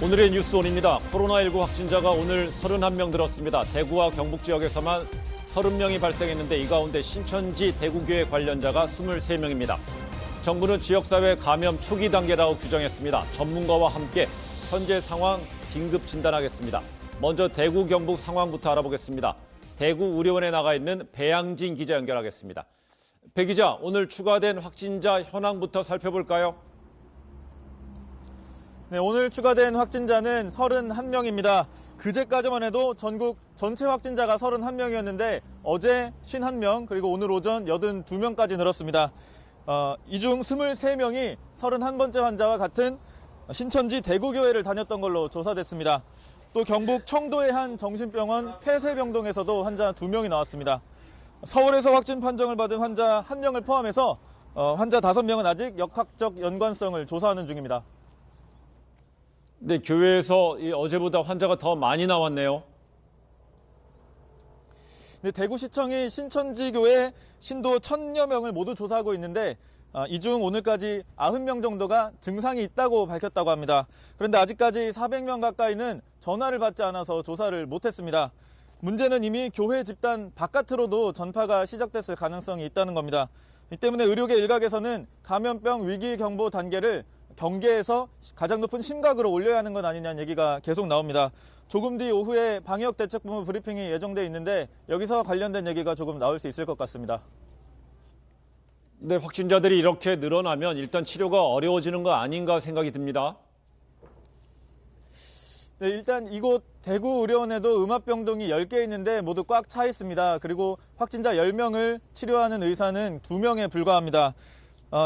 오늘의 뉴스온입니다. 코로나19 확진자가 오늘 31명 늘었습니다. 대구와 경북 지역에서만 30명이 발생했는데 이 가운데 신천지 대구교회 관련자가 23명입니다. 정부는 지역사회 감염 초기 단계라고 규정했습니다. 전문가와 함께 현재 상황 긴급 진단하겠습니다. 먼저 대구 경북 상황부터 알아보겠습니다. 대구 의료원에 나가 있는 배양진 기자 연결하겠습니다. 배 기자, 오늘 추가된 확진자 현황부터 살펴볼까요? 네, 오늘 추가된 확진자는 31명입니다. 그제까지만 해도 전국 전체 확진자가 31명이었는데 어제 51명, 그리고 오늘 오전 82명까지 늘었습니다. 이 중 23명이 31번째 환자와 같은 신천지 대구교회를 다녔던 걸로 조사됐습니다. 또 경북 청도의 한 정신병원 폐쇄병동에서도 환자 2명이 나왔습니다. 서울에서 확진 판정을 받은 환자 1명을 포함해서 환자 5명은 아직 역학적 연관성을 조사하는 중입니다. 네, 교회에서 어제보다 환자가 더 많이 나왔네요. 네, 대구시청이 신천지교회 신도 1,000여 명을 모두 조사하고 있는데 이 중 오늘까지 90명 정도가 증상이 있다고 밝혔다고 합니다. 그런데 아직까지 400명 가까이는 전화를 받지 않아서 조사를 못했습니다. 문제는 이미 교회 집단 바깥으로도 전파가 시작됐을 가능성이 있다는 겁니다. 이 때문에 의료계 일각에서는 감염병 위기 경보 단계를 경계에서 가장 높은 심각으로 올려야 하는 것 아니냐는 얘기가 계속 나옵니다. 조금 뒤 오후에 방역대책본부 브리핑이 예정돼 있는데 여기서 관련된 얘기가 조금 나올 수 있을 것 같습니다. 네, 확진자들이 이렇게 늘어나면 일단 치료가 어려워지는 거 아닌가 생각이 듭니다. 네, 일단 이곳 대구의료원에도 음압병동이 10개 있는데 모두 꽉 차 있습니다. 그리고 확진자 10명을 치료하는 의사는 2명에 불과합니다.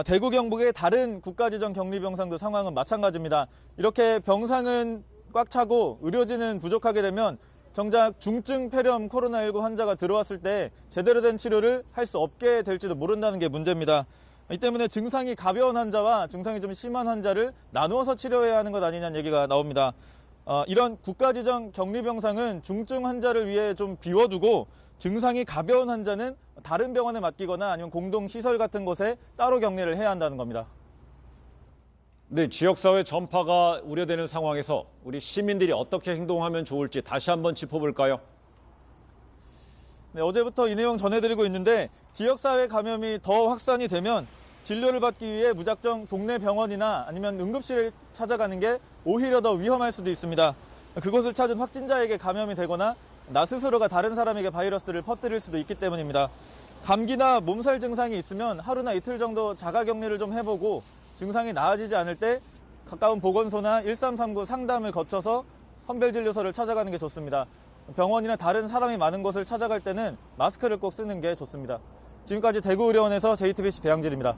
대구 경북의 다른 국가지정 격리병상도 상황은 마찬가지입니다. 이렇게 병상은 꽉 차고 의료진은 부족하게 되면 정작 중증 폐렴 코로나19 환자가 들어왔을 때 제대로 된 치료를 할 수 없게 될지도 모른다는 게 문제입니다. 이 때문에 증상이 가벼운 환자와 증상이 좀 심한 환자를 나누어서 치료해야 하는 것 아니냐는 얘기가 나옵니다. 이런 국가지정 격리병상은 중증 환자를 위해 좀 비워두고 증상이 가벼운 환자는 다른 병원에 맡기거나 아니면 공동시설 같은 곳에 따로 격리를 해야 한다는 겁니다. 네, 지역사회 전파가 우려되는 상황에서 우리 시민들이 어떻게 행동하면 좋을지 다시 한번 짚어볼까요? 네, 어제부터 이 내용 전해드리고 있는데 지역사회 감염이 더 확산이 되면 진료를 받기 위해 무작정 동네 병원이나 아니면 응급실을 찾아가는 게 오히려 더 위험할 수도 있습니다. 그곳을 찾은 확진자에게 감염이 되거나 나 스스로가 다른 사람에게 바이러스를 퍼뜨릴 수도 있기 때문입니다. 감기나 몸살 증상이 있으면 하루나 이틀 정도 자가격리를 좀 해보고 증상이 나아지지 않을 때 가까운 보건소나 1339 상담을 거쳐서 선별진료소를 찾아가는 게 좋습니다. 병원이나 다른 사람이 많은 곳을 찾아갈 때는 마스크를 꼭 쓰는 게 좋습니다. 지금까지 대구의료원에서 JTBC 배양진입니다.